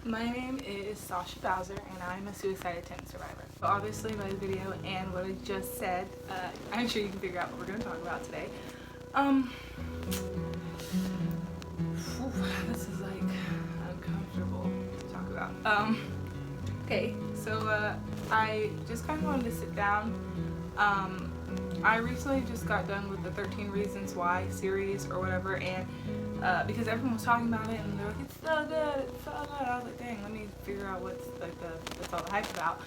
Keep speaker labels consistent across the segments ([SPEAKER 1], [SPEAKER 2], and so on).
[SPEAKER 1] My name is Sasha Bowser and I'm a suicide attempt survivor. So obviously by the video and what I just said, I'm sure you can figure out what we're going to talk about today. This is like uncomfortable to talk about. Okay, so I just kind of wanted to sit down. I recently just got done with the 13 Reasons Why series or whatever, and because everyone was talking about it and they were like, it's so good, it's so good. I was like, dang, let me figure out what's like what's all the hype about.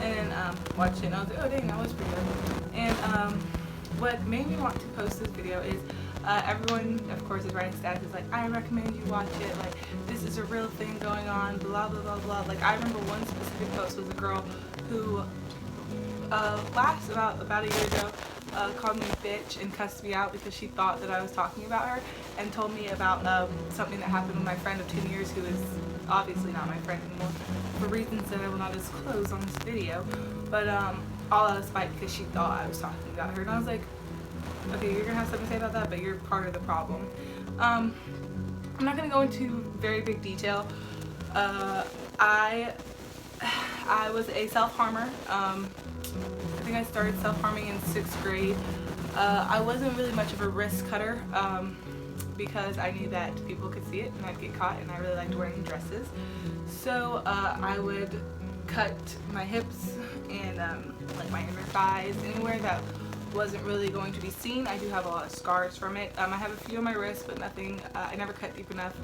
[SPEAKER 1] And then watched it and I was like, oh dang, that was pretty good. And what made me want to post this video is everyone, of course, is writing statuses like, I recommend you watch it, like, this is a real thing going on, blah, blah, blah, blah. Like, I remember one specific post was a girl who about a year ago, called me a bitch and cussed me out because she thought that I was talking about her, and told me about something that happened with my friend of 10 years who is obviously not my friend anymore for reasons that I will not disclose on this video, but all out of spite because she thought I was talking about her. And I was like, okay, you're gonna have something to say about that, but you're part of the problem. I'm not gonna go into very big detail. I was a self-harmer. I think I started self-harming in 6th grade. I wasn't really much of a risk cutter because I knew that people could see it and I'd get caught, and I really liked wearing dresses. So I would cut my hips and like my inner thighs, anywhere that wasn't really going to be seen. I do have a lot of scars from it. I have a few on my wrists, but nothing, I never cut deep enough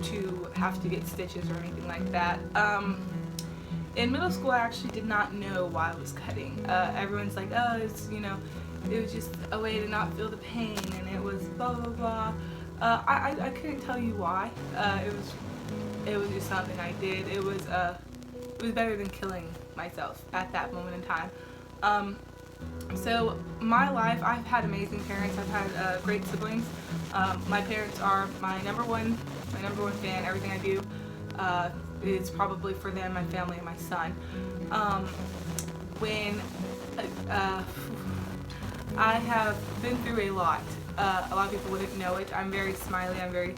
[SPEAKER 1] to have to get stitches or anything like that. In middle school, I actually did not know why I was cutting. Everyone's like, oh, it's, you know, it was just a way to not feel the pain, and it was blah, blah, blah. I couldn't tell you why. It was just something I did. It was better than killing myself at that moment in time. So my life, I've had amazing parents. I've had great siblings. My parents are my number one fan. Everything I do is probably for them, my family, and my son. I have been through a lot. A lot of people wouldn't know it. I'm very smiley. I'm very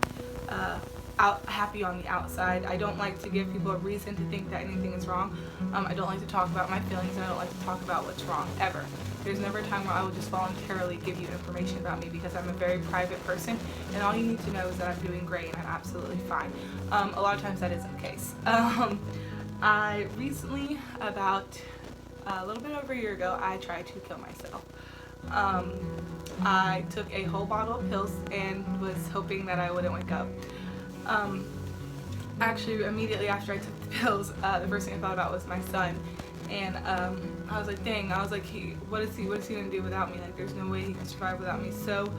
[SPEAKER 1] happy on the outside. I don't like to give people a reason to think that anything is wrong. I don't like to talk about my feelings, and I don't like to talk about what's wrong, ever. There's never a time where I will just voluntarily give you information about me, because I'm a very private person, and all you need to know is that I'm doing great and I'm absolutely fine. A lot of times that isn't the case. I recently, about a little bit over a year ago, I tried to kill myself. I took a whole bottle of pills and was hoping that I wouldn't wake up. Actually, immediately after I took the pills, the first thing I thought about was my son, and I was like, dang, I was like, what is he gonna do without me? Like, there's no way he can survive without me. So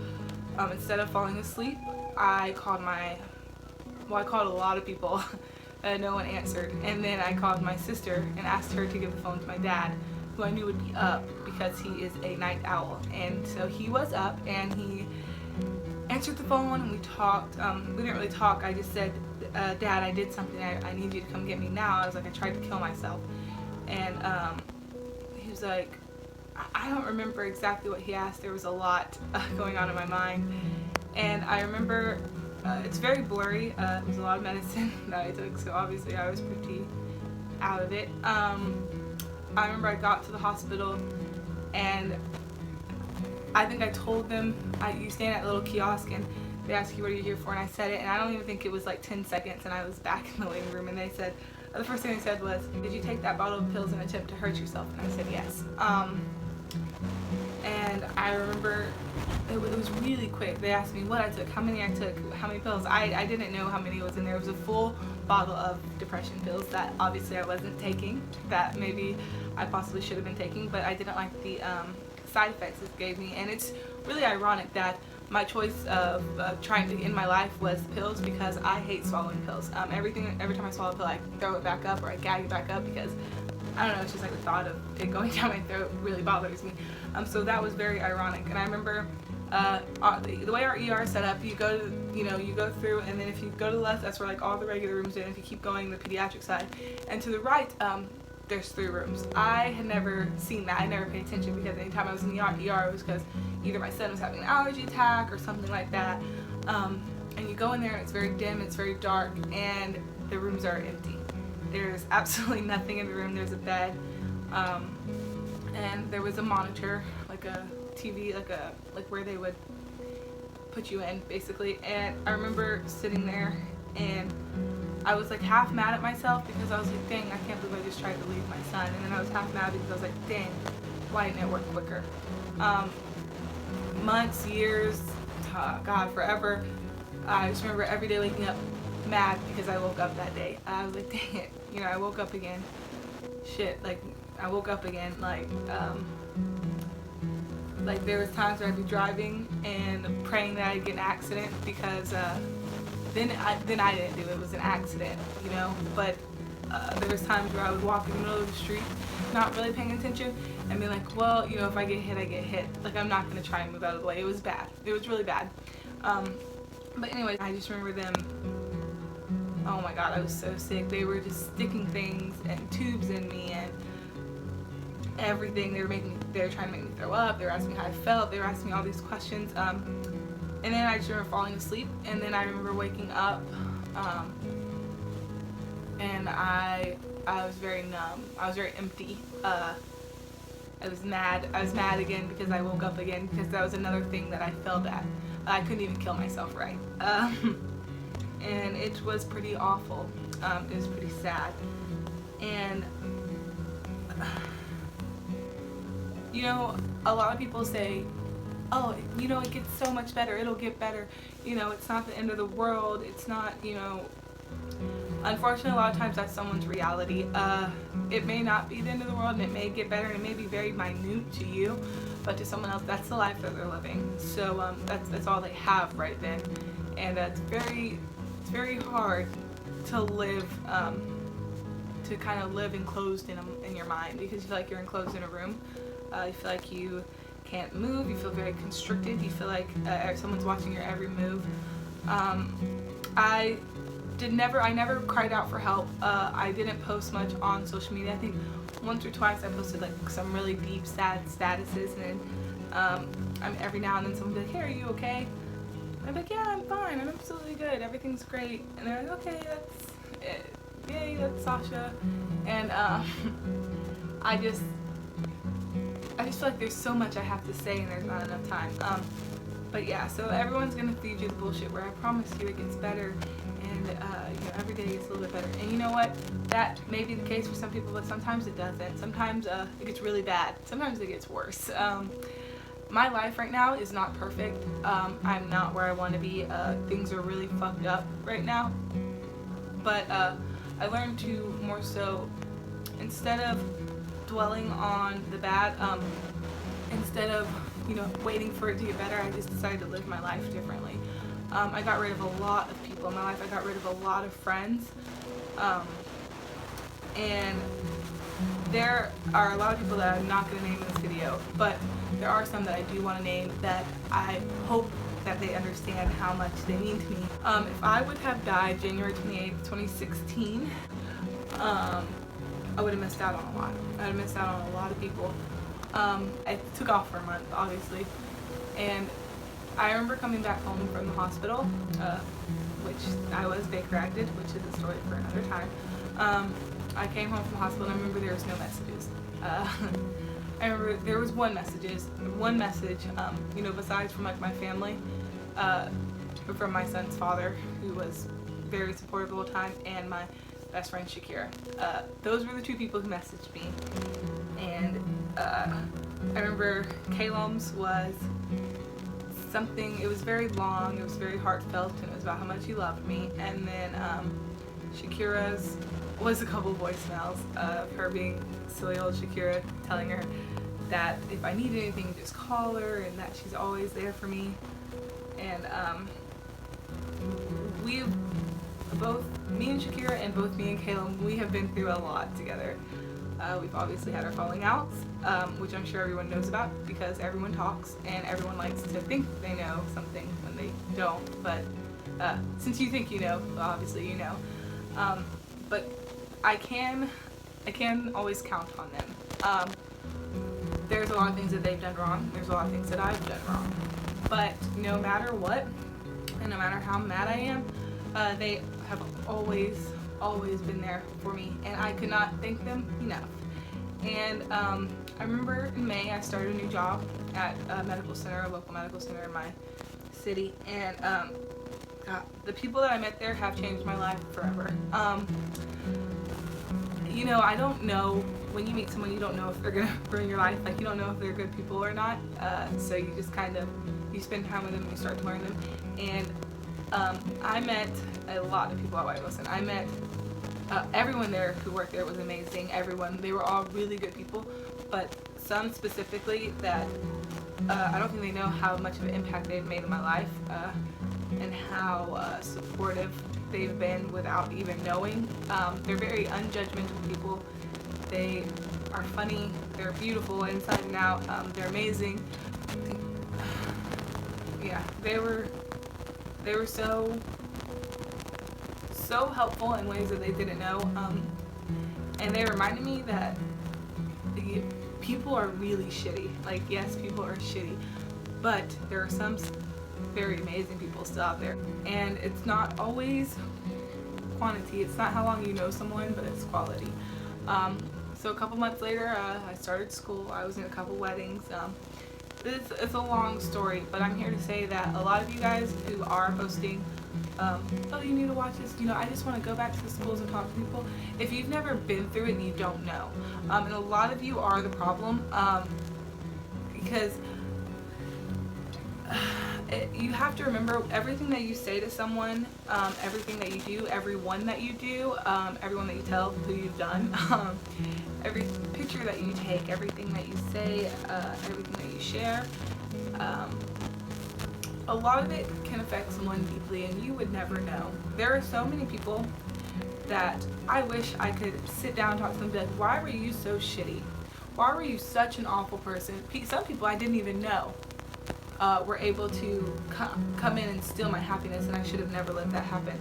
[SPEAKER 1] instead of falling asleep, I called a lot of people. No one answered, and then I called my sister and asked her to give the phone to my dad, who I knew would be up because he is a night owl. And so he was up, and he answered the phone, and we talked. We didn't really talk. I just said, Dad, I did something. I need you to come get me now. I was like, I tried to kill myself. And he was like, I don't remember exactly what he asked. There was a lot going on in my mind. And I remember, it's very blurry. It was a lot of medicine that I took, so obviously I was pretty out of it. I remember I got to the hospital, and I think I told them, you stand at a little kiosk and they ask you what are you here for, and I said it, and I don't even think it was like 10 seconds, and I was back in the waiting room, and they said, the first thing they said was, did you take that bottle of pills in an attempt to hurt yourself? And I said yes. And I remember it was really quick. They asked me what I took, how many I took, how many pills. I didn't know how many was in there. It was a full bottle of depression pills that obviously I wasn't taking, that maybe I possibly should have been taking, but I didn't like the side effects it gave me. And it's really ironic that my choice of trying to end my life was pills, because I hate swallowing pills. Every time I swallow a pill, I throw it back up, or I gag it back up, because I don't know, it's just like the thought of it going down my throat really bothers me. So that was very ironic. And I remember the way our ER is set up, you go through, and then if you go to the left, that's where like all the regular rooms are, and if you keep going, the pediatric side, and to the right, there's 3 rooms. I had never seen that. I never paid attention, because anytime I was in the ER, it was because either my son was having an allergy attack or something like that. And you go in there, and it's very dim, it's very dark, and the rooms are empty. There's absolutely nothing in the room. There's a bed, and there was a monitor, like a TV, like where they would put you in, basically. And I remember sitting there, and I was like half mad at myself because I was like, dang, I can't believe I just tried to leave my son. And then I was half mad because I was like, dang, why didn't it work quicker? Months, years, God, forever. I just remember every day waking up mad because I woke up that day. I was like, dang it, you know, I woke up again. Shit, like I woke up again. Like there was times where I'd be driving and praying that I'd get an accident because then I didn't do it. It was an accident, you know. But there was times where I would walk in the middle of the street, not really paying attention, and be like, well, you know, if I get hit, I get hit. Like, I'm not gonna try and move out of the way. It was bad. It was really bad. But anyway, I just remember them. Oh my God, I was so sick. They were just sticking things and tubes in me and everything. They were trying to make me throw up. They were asking me how I felt. They were asking me all these questions. And then I just remember falling asleep. And then I remember waking up, and I was very numb. I was very empty. I was mad. I was mad again because I woke up again, because that was another thing that I failed at. I couldn't even kill myself right. And it was pretty awful. It was pretty sad. And you know, a lot of people say, oh, you know, it gets so much better, it'll get better, you know, it's not the end of the world, it's not, you know. Unfortunately, a lot of times that's someone's reality. It may not be the end of the world, and it may get better, and it may be very minute to you, but to someone else, that's the life that they're living. So that's all they have right then, and it's very hard to live, to kind of live enclosed in your mind, because you feel like you're enclosed in a room. You feel like you can't move. You feel very constricted. You feel like someone's watching your every move. I never cried out for help. I didn't post much on social media. I think once or twice I posted like some really deep, sad statuses, and then every now and then someone would be like, hey, are you okay? I'm like, yeah, I'm fine. I'm absolutely good. Everything's great. And they're like, okay, that's it. Yay, that's Sasha. And I just feel like there's so much I have to say and there's not enough time. But yeah, so everyone's gonna feed you the bullshit where I promise you it gets better, and you know, every day gets a little bit better. And you know what? That may be the case for some people, but sometimes it doesn't. Sometimes it gets really bad. Sometimes it gets worse. My life right now is not perfect. I'm not where I want to be. Things are really fucked up right now. But I learned to more so, instead of dwelling on the bad, instead of, you know, waiting for it to get better, I just decided to live my life differently. I got rid of a lot of people in my life. I got rid of a lot of friends, and there are a lot of people that I'm not going to name in this video, but there are some that I do want to name that I hope that they understand how much they mean to me. If I would have died January 28th, 2016, I would have missed out on a lot. I would have missed out on a lot of people. I took off for a month, obviously, and I remember coming back home from the hospital, which I was Baker acted, which is a story for another time. I came home from the hospital, and I remember there was no messages. I remember there was one message, you know, besides from like my family, from my son's father, who was very supportive the whole time, and my best friend Shakira. Those were the two people who messaged me. And I remember Caleb's was something, it was very long, it was very heartfelt, and it was about how much he loved me. And then Shakira's was a couple voicemails of her being silly old Shakira, telling her that if I need anything, just call her, and that she's always there for me. And both me and Shakira, and both me and Caleb, we have been through a lot together. We've obviously had our falling outs, which I'm sure everyone knows about because everyone talks and everyone likes to think they know something when they don't. But since you think you know, well, obviously you know. But I can always count on them. There's a lot of things that they've done wrong. There's a lot of things that I've done wrong. But no matter what, and no matter how mad I am, they have always always been there for me, and I could not thank them enough. And I remember in May I started a new job at a medical center, a local medical center in my city, and God, the people that I met there have changed my life forever. You know, I don't know, when you meet someone, you don't know if they're gonna ruin your life. Like, you don't know if they're good people or not. So you just kind of, you spend time with them and you start to learn them. And I met a lot of people at White Wilson. I met everyone there who worked there was amazing. Everyone, they were all really good people, but some specifically that I don't think they know how much of an impact they've made in my life, and how supportive they've been without even knowing. They're very unjudgmental people. They are funny. They're beautiful inside and out. They're amazing. Yeah, they were so helpful in ways that they didn't know, and they reminded me that people are really shitty. Like, yes, people are shitty, but there are some very amazing people still out there, and it's not always quantity. It's not how long you know someone, but it's quality. So a couple months later, I started school. I was in a couple weddings. It's a long story, but I'm here to say that a lot of you guys who are posting, oh, you need to watch this, you know, I just want to go back to the schools and talk to people. If you've never been through it, you don't know. And a lot of you are the problem, because you have to remember everything that you say to someone, everything that you do, everyone that you do, everyone that you tell who you've done, every picture that you take, everything that you say, everything that you share. A lot of it can affect someone deeply, and you would never know. There are so many people that I wish I could sit down and talk to them and be like, why were you so shitty? Why were you such an awful person? Some people I didn't even know were able to come in and steal my happiness, and I should have never let that happen.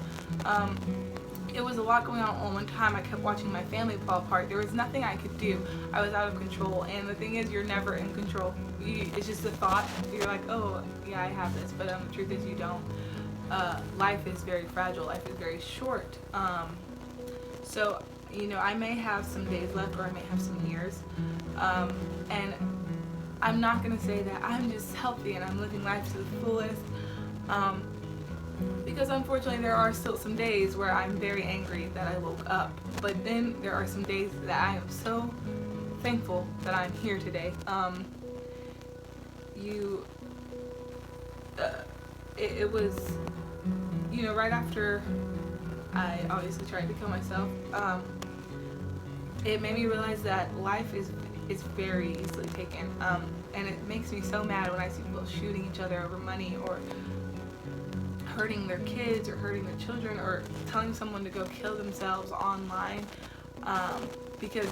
[SPEAKER 1] It was a lot going on all one time. I kept watching my family fall apart. There was nothing I could do. I was out of control, and the thing is, you're never in control. It's just a thought. You're like, oh, yeah, I have this, but the truth is you don't. Life is very fragile. Life is very short. So, you know, I may have some days left, or I may have some years, and I'm not going to say that I'm just healthy and I'm living life to the fullest, because unfortunately there are still some days where I'm very angry that I woke up, but then there are some days that I am so thankful that I'm here today. It was, you know, right after I obviously tried to kill myself, it made me realize that life is very easily taken, and it makes me so mad when I see people shooting each other over money, or hurting their kids, or hurting their children, or telling someone to go kill themselves online, because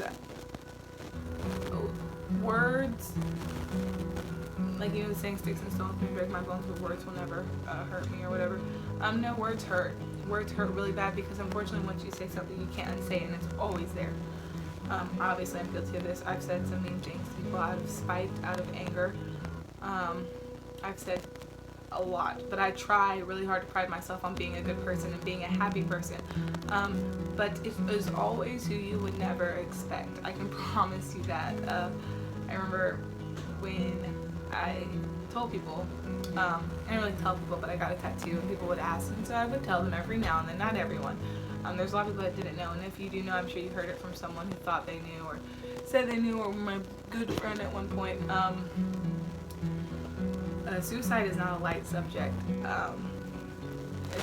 [SPEAKER 1] words, like, you know, the saying, sticks and stones may break my bones, but words will never hurt me, or whatever. No, words hurt. Words hurt really bad, because unfortunately once you say something, you can't unsay it, and it's always there. Obviously I'm guilty of this. I've said some mean things to people out of spite, out of anger. I've said a lot, but I try really hard to pride myself on being a good person and being a happy person. But it is always who you would never expect. I can promise you that. I remember when I told people, I didn't really tell people, but I got a tattoo, and people would ask, and so I would tell them every now and then, not everyone. There's a lot of people that didn't know, and if you do know, I'm sure you heard it from someone who thought they knew, or said they knew, or my good friend at one point. Suicide is not a light subject.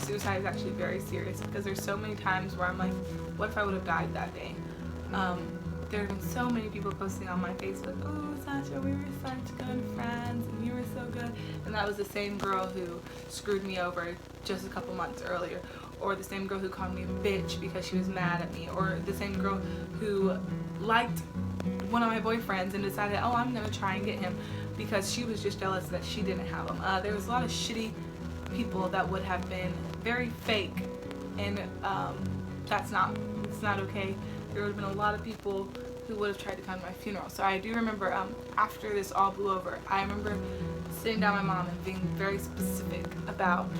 [SPEAKER 1] Suicide is actually very serious, because there's so many times where I'm like, what if I would have died that day? There have been so many people posting on my Facebook, oh, Sasha, we were such good friends, and you were so good. And that was the same girl who screwed me over just a couple months earlier. Or the same girl who called me a bitch because she was mad at me. Or the same girl who liked one of my boyfriends and decided, oh, I'm going to try and get him, because she was just jealous that she didn't have him. There was a lot of shitty people that would have been very fake, and it's not okay. There would have been a lot of people who would have tried to come to my funeral. So I do remember, after this all blew over, I remember sitting down with my mom and being very specific about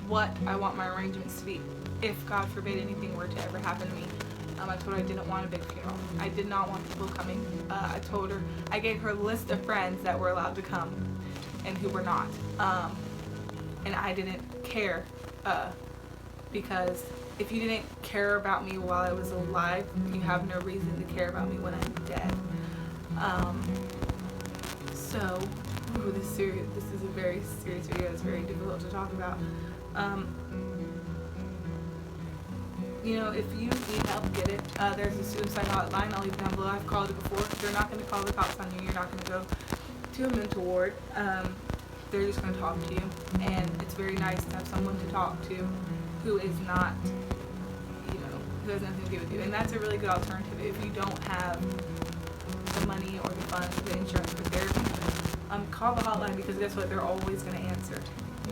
[SPEAKER 1] what I want my arrangements to be if, God forbid, anything were to ever happen to me. I told her I didn't want a big funeral. I did not want people coming. I gave her a list of friends that were allowed to come and who were not. And I didn't care because if you didn't care about me while I was alive, you have no reason to care about me when I'm dead. This is a very serious video. It's very difficult to talk about. If you need help, get it. There's a suicide hotline. I'll leave it down below. I've called it before. They're not going to call the cops on you. You're not going to go to a mental ward. They're just going to talk to you. And it's very nice to have someone to talk to who is not, who has nothing to do with you. And that's a really good alternative if you don't have the money or the funds, the insurance for therapy. Call the hotline, because guess what? They're always going to answer.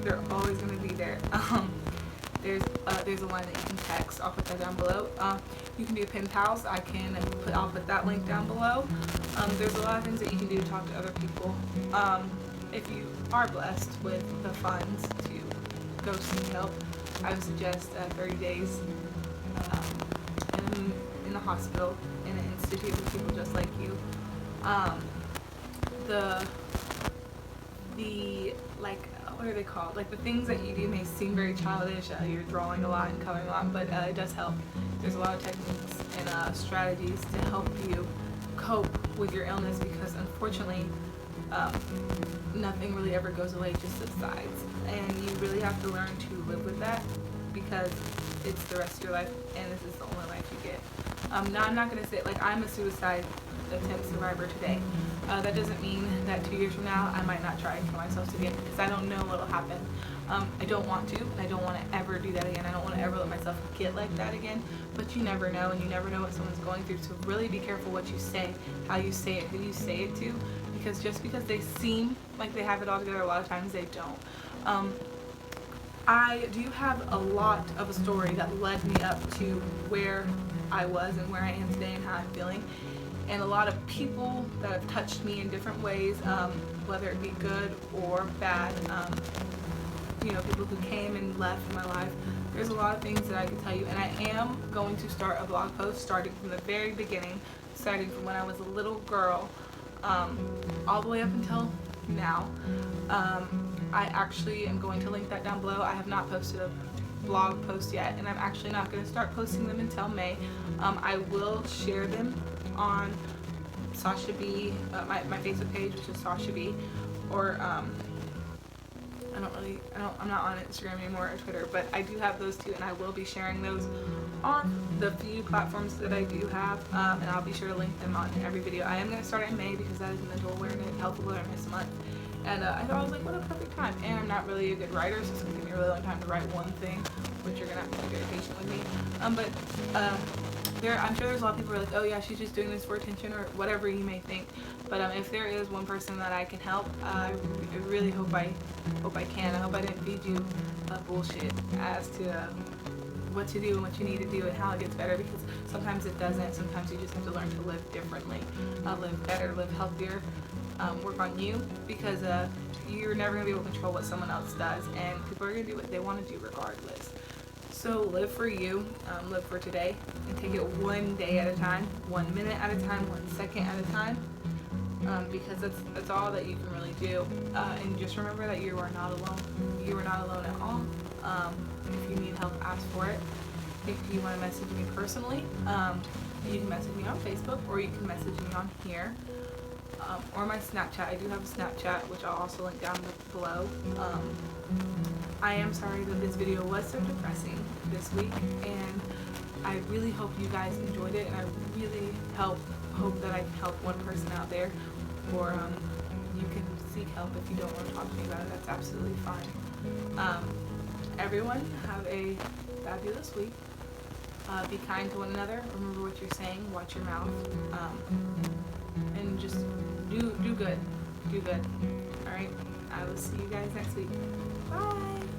[SPEAKER 1] They're always going to be there. There's a line that you can text. I'll put that down below. You can do Penpals. I'll put that link down below. There's a lot of things that you can do to talk to other people. If you are blessed with the funds to go seek help, I would suggest 30 days in the hospital, in an institute with people just like you. What are they called? Like, the things that you do may seem very childish. You're drawing a lot and coloring a lot, but it does help. There's a lot of techniques and strategies to help you cope with your illness, because unfortunately, nothing really ever goes away, just subsides. And you really have to learn to live with that, because it's the rest of your life, and this is the only life you get. Now, I'm not going to say, I'm a suicide attempt survivor today. That doesn't mean that 2 years from now I might not try and kill myself again, because I don't know what'll happen. I don't want to, and I don't want to ever do that again. I don't want to ever let myself get like that again, but you never know, and you never know what someone's going through, so really be careful what you say, how you say it, who you say it to, because just because they seem like they have it all together, a lot of times they don't. I do have a lot of a story that led me up to where I was and where I am today and how I'm feeling. And a lot of people that have touched me in different ways, whether it be good or bad, people who came and left in my life. There's a lot of things that I can tell you, and I am going to start a blog post starting from the very beginning, starting from when I was a little girl, all the way up until now. I actually am going to link that down below. I have not posted a blog post yet, and I'm actually not going to start posting them until May. I will share them on Sasha B, my Facebook page, which is Sasha B, or I'm not on Instagram anymore or Twitter, but I do have those too, and I will be sharing those on the few platforms that I do have, and I'll be sure to link them on every video. I am going to start in May, because that is Mental Awareness, Health Awareness Month, and I thought, I was like, what a perfect time. And I'm not really a good writer, so it's going to take me a really long time to write one thing, which you're going to have to be very patient with me. I'm sure there's a lot of people who are like, oh yeah, she's just doing this for attention, or whatever you may think. But if there is one person that I can help, I really hope I can. I hope I didn't feed you bullshit as to what to do and what you need to do and how it gets better, because sometimes it doesn't. Sometimes you just have to learn to live differently, live better, live healthier, work on you, because you're never going to be able to control what someone else does, and people are going to do what they want to do regardless. So live for you, live for today, and take it one day at a time, 1 minute at a time, 1 second at a time, because that's all that you can really do. And just remember that you are not alone. You are not alone at all. If you need help, ask for it. If you want to message me personally, you can message me on Facebook, or you can message me on here, or my Snapchat. I do have a Snapchat, which I'll also link down below. I am sorry that this video was so depressing this week, and I really hope you guys enjoyed it, and I really hope that I can help one person out there, or you can seek help if you don't want to talk to me about it. That's absolutely fine. Everyone, have a fabulous week. Be kind to one another. Remember what you're saying. Watch your mouth. And just do good. Do good. Alright? I will see you guys next week. Bye!